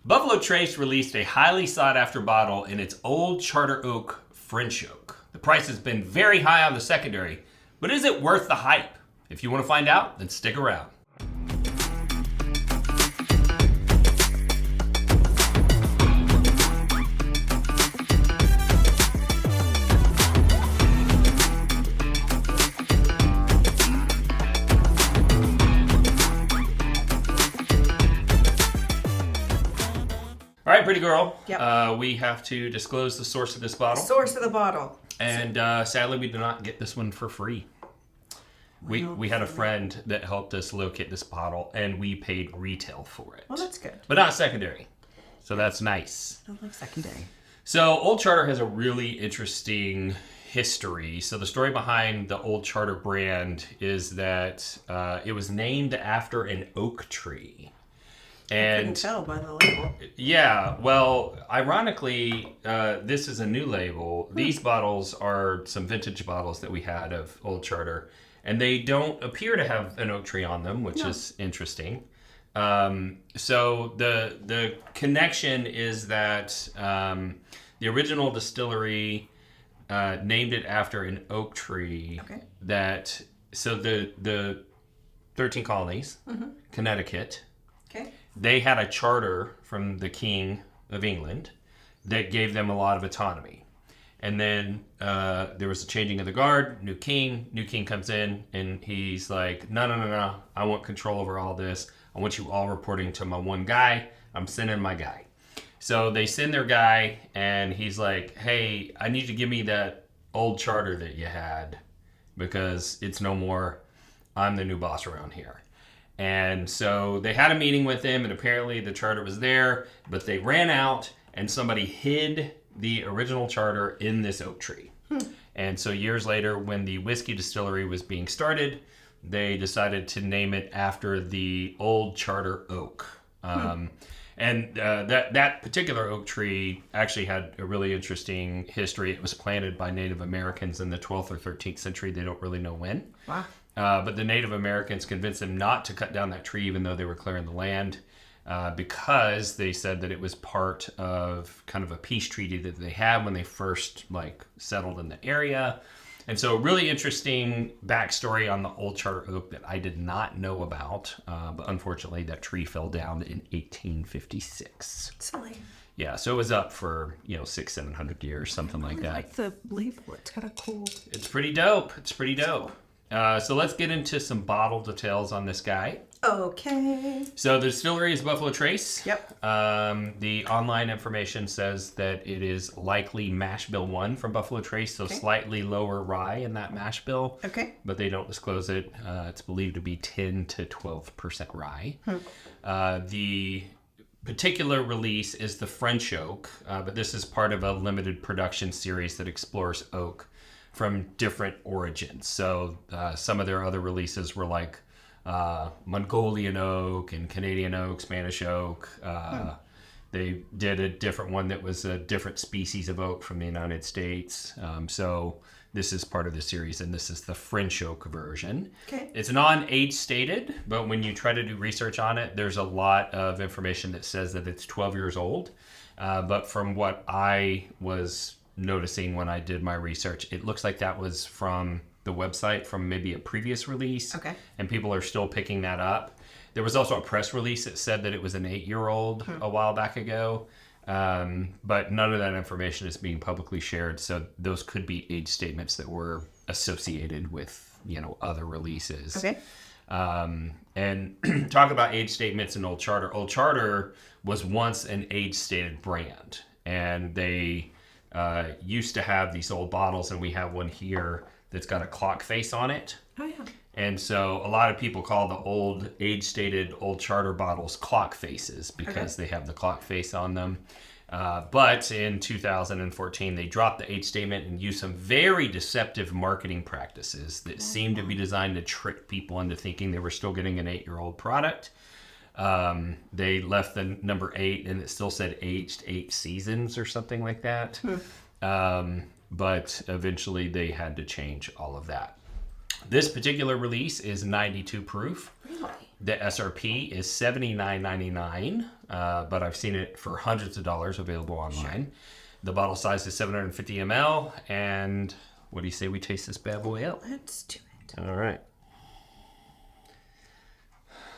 Buffalo Trace released a highly sought-after bottle in its Old Charter Oak French Oak. The price has been very high on the secondary, but is it worth the hype? If you want to find out, then stick around. All right, pretty girl. Yep. We have to disclose the source of this bottle. Source of the bottle. And sadly, we did not get this one for free. We had a friend that helped us locate this bottle, and we paid retail for it. Well, that's good. But not secondary. So that's nice. I don't like secondary. So Old Charter has a really interesting history. So the story behind the Old Charter brand is that it was named after an oak tree. And I couldn't tell by the label. Yeah, well, ironically, this is a new label. These bottles are some vintage bottles that we had of Old Charter, and they don't appear to have an oak tree on them, which is interesting. So the connection is that the original distillery named it after an oak tree. Okay. So the 13 colonies, Connecticut. Okay. They had a charter from the King of England that gave them a lot of autonomy. And then there was a changing of the guard, new king comes in, and he's like, no, I want control over all this. I want you all reporting to my one guy. I'm sending my guy. So they send their guy, and he's like, hey, I need you to give me that old charter that you had because it's no more. I'm the new boss around here. And so they had a meeting with him, and apparently the charter was there, but they ran out, and somebody hid the original charter in this oak tree. And so years later, when the whiskey distillery was being started, they decided to name it after the Old Charter Oak. And that particular oak tree actually had a really interesting history. It was planted by Native Americans in the 12th or 13th century. They don't really know when. Wow. But the Native Americans convinced them not to cut down that tree, even though they were clearing the land, because they said that it was part of kind of a peace treaty that they had when they first settled in the area. And so a really interesting backstory on the Old Charter Oak that I did not know about. But unfortunately, that tree fell down in 1856. Silly. Yeah, so it was up for 600-700 years, something like that. I like the label. It's kind of cool. It's pretty dope. So let's get into some bottle details on this guy. Okay. So the distillery is Buffalo Trace. Yep. The online information says that it is likely mash bill 1 from Buffalo Trace, so slightly lower rye in that mash bill. Okay. But they don't disclose it. It's believed to be 10 to 12% rye. The particular release is the French Oak, but this is part of a limited production series that explores oak from different origins. So some of their other releases were like Mongolian oak and Canadian oak, Spanish oak. They did a different one that was a different species of oak from the United States. So this is part of the series, and this is the French oak version. Okay. It's non-age stated, but when you try to do research on it, there's a lot of information that says that it's 12 years old. But from what I was noticing when I did my research, it looks like that was from the website from maybe a previous release. Okay. And people are still picking that up. There was also a press release that said that it was an 8-year-old a while back ago. But none of that information is being publicly shared. So those could be age statements that were associated with, other releases. Okay. And talk about age statements in Old Charter. Old Charter was once an age-stated brand. And they used to have these old bottles, and we have one here that's got a clock face on it. Oh, yeah. And so a lot of people call the old age-stated Old Charter bottles clock faces because they have the clock face on them. But in 2014, they dropped the age statement and used some very deceptive marketing practices that seemed to be designed to trick people into thinking they were still getting an 8-year-old product. They left the number 8, and it still said aged 8 seasons or something like that. But eventually they had to change all of that. This particular release is 92 proof. Really? The SRP is $79.99, but I've seen it for hundreds of dollars available online. Sure. The bottle size is 750 ml, and what do you say we taste this bad boy out? Let's do it. All right.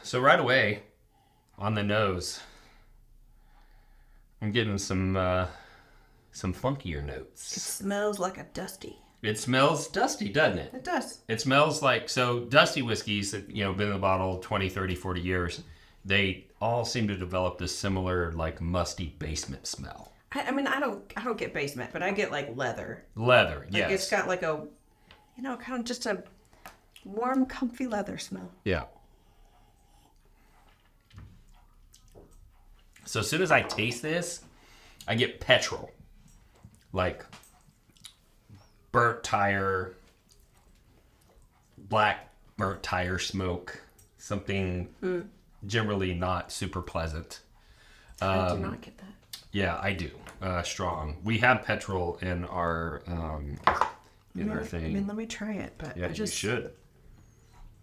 So right away, on the nose, I'm getting some funkier notes. It smells like a dusty. It smells dusty, doesn't it? It does. It smells like, so dusty whiskeys that, been in the bottle 20, 30, 40 years, they all seem to develop this similar, like, musty basement smell. I mean, I don't get basement, but I get, like, leather. Leather, like, yes. It's got, like, a, kind of just a warm, comfy leather smell. Yeah. So as soon as I taste this, I get petrol. Like burnt tire, black burnt tire smoke, something generally not super pleasant. I do not get that. Yeah, I do. Strong. We have petrol in our thing. I mean, let me try it, but yeah, you should.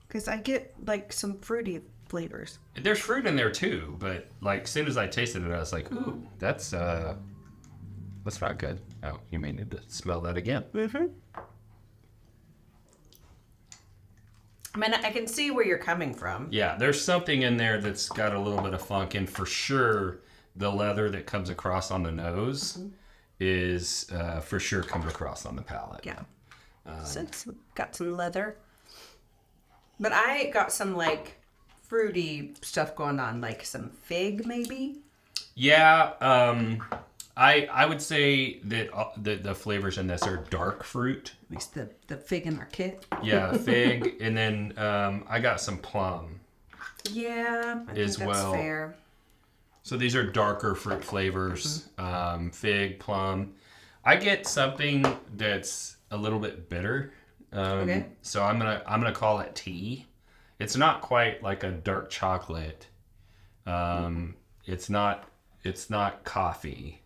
Because I get like some fruity flavors. There's fruit in there too, but like as soon as I tasted it, I was like, ooh, that's not good. Oh, you may need to smell that again. Mm-hmm. I mean, I can see where you're coming from. Yeah, there's something in there that's got a little bit of funk, and for sure, the leather that comes across on the nose is for sure comes across on the palate. Yeah. So it's got some leather. But I got some like fruity stuff going on, like some fig maybe. Yeah, I would say that the flavors in this are dark fruit. At least the fig in our kit. Yeah, fig, and then I got some plum. Yeah, I think that's fair. So these are darker fruit flavors, fig, plum. I get something that's a little bit bitter. Okay. So I'm gonna call it tea. It's not quite like a dark chocolate. It's not coffee,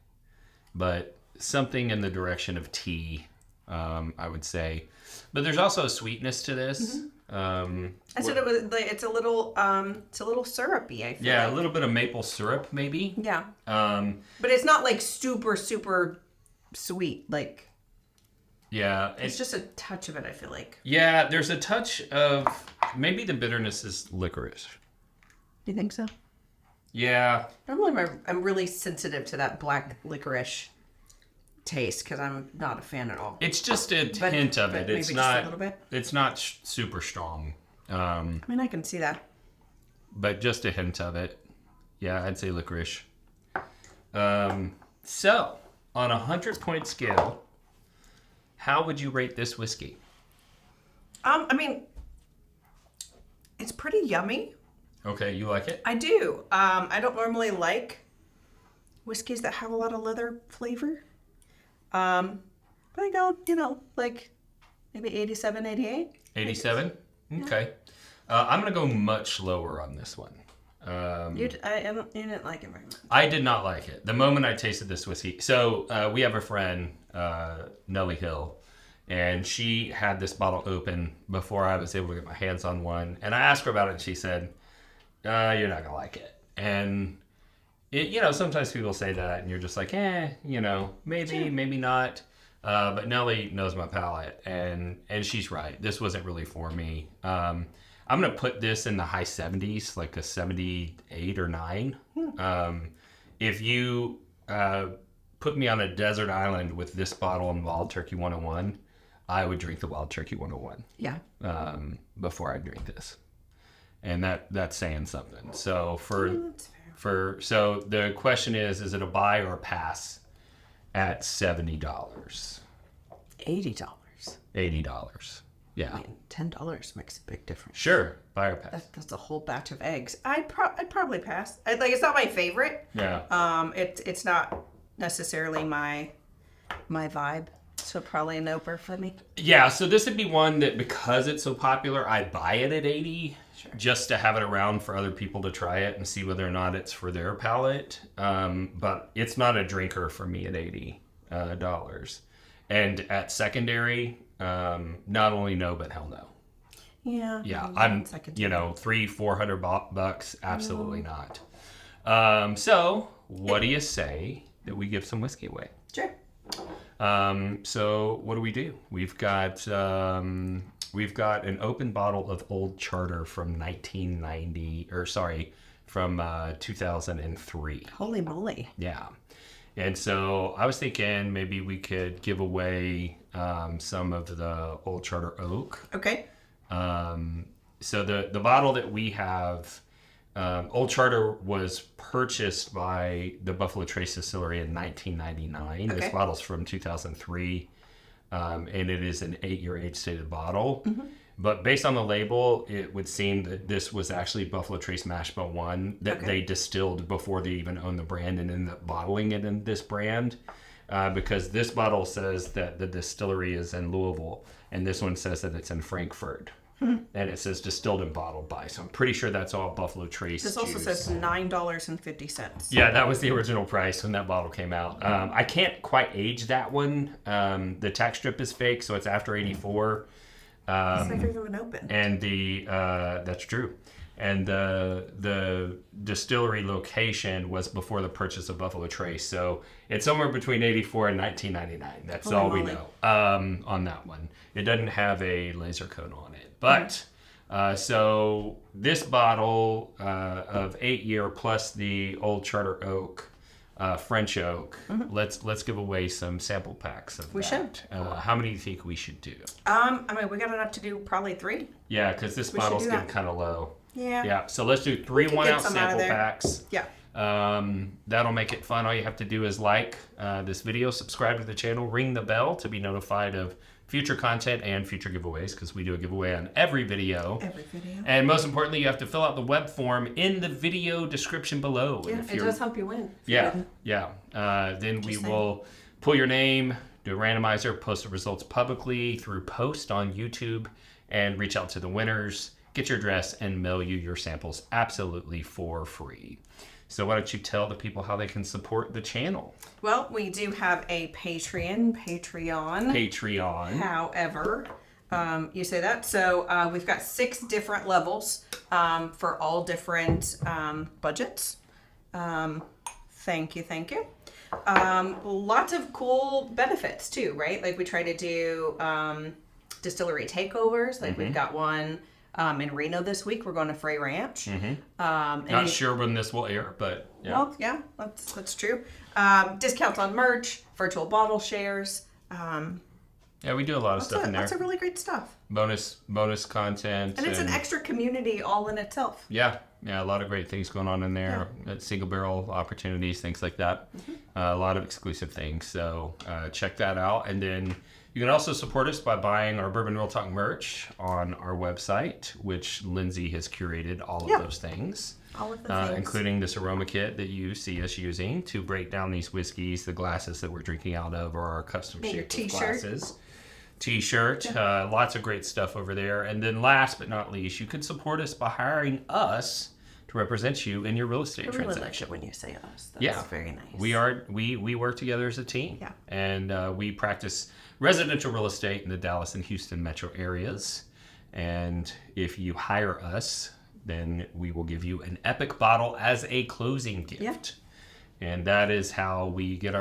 but something in the direction of tea, I would say. But there's also a sweetness to this. I said it's a little syrupy, I feel. Yeah, like. A little bit of maple syrup maybe. Yeah. But it's not like super sweet. Like. Yeah. It's just a touch of it, I feel like. Yeah, there's a touch of maybe the bitterness is licorice. Do you think so? Yeah. Normally I'm really sensitive to that black licorice taste because I'm not a fan at all. It's just a hint of it. It's maybe not just a little bit. It's not super strong. I mean, I can see that. But just a hint of it. Yeah, I'd say licorice. So, on a 100-point scale, how would you rate this whiskey? I mean, it's pretty yummy. Okay, you like it? I do. I don't normally like whiskeys that have a lot of leather flavor. But I go, like maybe 87, 88. 87? Okay. I'm going to go much lower on this one. You didn't like it very much. I did not like it. The moment I tasted this whiskey. So we have a friend, Nellie Hill, and she had this bottle open before I was able to get my hands on one. And I asked her about it, and she said, you're not going to like it. And, sometimes people say that, and you're just like, maybe, maybe not. But Nellie knows my palate, and she's right. This wasn't really for me. I'm going to put this in the high 70s, like a 78 or 9. If you put me on a desert island with this bottle and Wild Turkey 101, I would drink the Wild Turkey 101. Yeah. Before I drink this. And that's saying something. So that's fair. So the question is it a buy or a pass at $70? $80. $80. Yeah. I mean, $10 makes a big difference. Sure. Buy or pass. That's a whole batch of eggs. I'd probably pass. It's not my favorite. Yeah. It's not necessarily my vibe. So probably a noper for me. Yeah, so this would be one that because it's so popular, I'd buy it at 80 just to have it around for other people to try it and see whether or not it's for their palate. But it's not a drinker for me at $80. And at secondary, not only no, but hell no. Yeah. Yeah, I could do that. 300-400 bucks, absolutely not. So what do you say that we give some whiskey away? Sure. So what do? We've got an open bottle of Old Charter from 2003. Holy moly. Yeah. And so I was thinking maybe we could give away some of the Old Charter Oak. Okay. So the bottle that we have, Old Charter was purchased by the Buffalo Trace Distillery in 1999. Okay. This bottle's from 2003, and it is an 8-year age-stated bottle. Mm-hmm. But based on the label, it would seem that this was actually Buffalo Trace Mash Bill 1 that they distilled before they even owned the brand and ended up bottling it in this brand. Because this bottle says that the distillery is in Louisville, and this one says that it's in Frankfurt. And it says distilled and bottled by. So I'm pretty sure that's all Buffalo Trace This also juice. says $9.50. Yeah, that was the original price when that bottle came out. I can't quite age that one. The tax strip is fake, so it's after 84. It's never even open. And that's true. And the distillery location was before the purchase of Buffalo Trace. So it's somewhere between 84 and 1999. That's Holy all moly. we know on that one. It doesn't have a laser coat on it. But so this bottle of 8-year plus the Old Charter Oak, French Oak, let's give away some sample packs of We that. should. How many do you think we should do? We got enough to do probably 3. Yeah, because this should bottle's do getting that. kind of low. Yeah. Yeah, so let's do 3 could 1-ounce get some out of sample there. packs. Yeah. That'll make it fun. All you have to do is like this video, subscribe to the channel, ring the bell to be notified of future content and future giveaways, because we do a giveaway on every video. Every video. And most importantly, you have to fill out the web form in the video description below. Yeah, And if it you're- does help you win. Yeah. Then we saying. will pull your name, do a randomizer, post the results publicly through post on YouTube, and reach out to the winners, get your address, and mail you your samples absolutely for free. So why don't you tell the people how they can support the channel? Well, we do have a Patreon. Patreon. However, you say that. So we've got 6 different levels for all different budgets. Thank you. Lots of cool benefits too, right? Like we try to do distillery takeovers. Like we've got one in Reno this week. We're going to Frey Ranch. Not sure when this will air, but yeah. Well, yeah, that's true. Discounts on merch, virtual bottle shares. Yeah, we do a lot of stuff in there. Lots of really great stuff. Bonus content. And it's an extra community all in itself. Yeah, a lot of great things going on in there. Single barrel opportunities, things like that. A lot of exclusive things. So check that out. And then you can also support us by buying our Bourbon Real Talk merch on our website, which Lindsay has curated all of those things. All of the things. Including this aroma kit that you see us using to break down these whiskeys, the glasses that we're drinking out of, or our custom Your shaped t-shirt. glasses. T-shirt, lots of great stuff over there. And then last but not least, you can support us by hiring us to represent you in your real estate I really like transaction. it when you say us. That's very nice. We work together as a team. Yeah. And we practice residential real estate in the Dallas and Houston metro areas. And if you hire us, then we will give you an epic bottle as a closing gift. Yeah. And that is how we get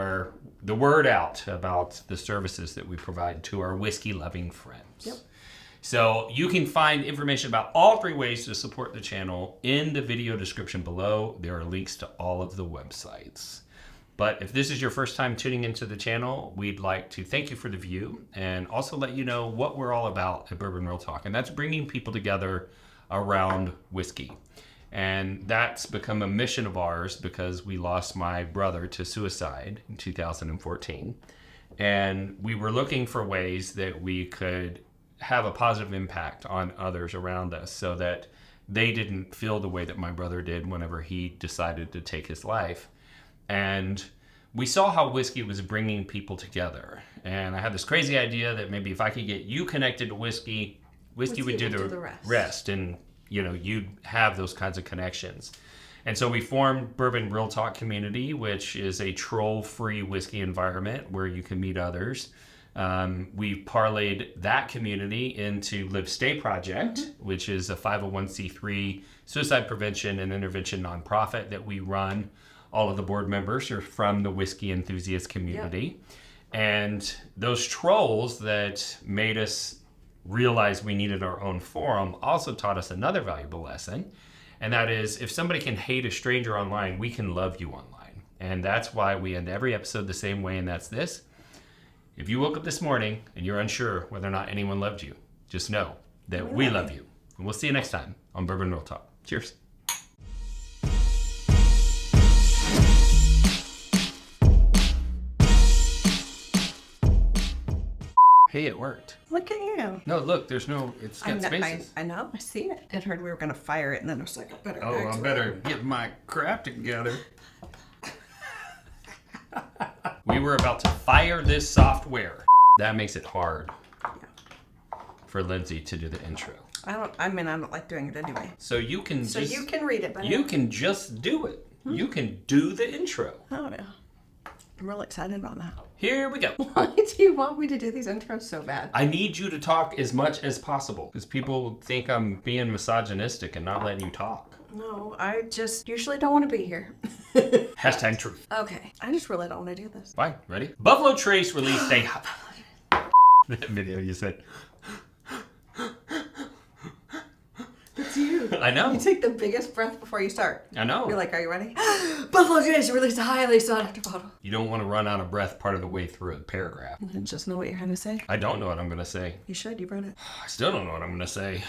the word out about the services that we provide to our whiskey-loving friends. Yep. So you can find information about all 3 ways to support the channel in the video description below. There are links to all of the websites. But if this is your first time tuning into the channel, we'd like to thank you for the view and also let you know what we're all about at Bourbon Real Talk. And that's bringing people together around whiskey. And that's become a mission of ours because we lost my brother to suicide in 2014. And we were looking for ways that we could have a positive impact on others around us so that they didn't feel the way that my brother did whenever he decided to take his life. And we saw how whiskey was bringing people together. And I had this crazy idea that maybe if I could get you connected to whiskey would do the rest. And you'd have those kinds of connections. And so we formed Bourbon Real Talk Community, which is a troll-free whiskey environment where you can meet others. We've parlayed that community into Live Stay Project, which is a 501c3 suicide prevention and intervention nonprofit that we run. All of the board members are from the whiskey enthusiast community. And those trolls that made us realize we needed our own forum also taught us another valuable lesson. And that is, if somebody can hate a stranger online, we can love you online. And that's why we end every episode the same way, and that's this. If you woke up this morning and you're unsure whether or not anyone loved you, just know that we love you. And we'll see you next time on Bourbon Real Talk. Cheers. Hey, it worked. Look at you. No, look, it's got spaces. I know, I see it. I heard we were going to fire it, and then I was like, I better. I better get my crap together. We were about to fire this software. That makes it hard for Lindsay to do the intro. I don't like doing it anyway. So you can you can read it, but you can just do it. You can do the intro. Oh, yeah. I'm really excited about that. Here we go. Why do you want me to do these intros so bad? I need you to talk as much as possible because people think I'm being misogynistic and not letting you talk. No, I just usually don't want to be here. Hashtag truth. Okay, I just really don't want to do this. Fine, ready? Buffalo Trace released a... That video you said... It's you. I know. You take the biggest breath before you start. I know. You're like, are you ready? Buffalo Trace released a highly sought after bottle. You don't want to run out of breath part of the way through a paragraph. I just know what you're going to say. I don't know what I'm going to say. You should. You wrote it. I still don't know what I'm going to say.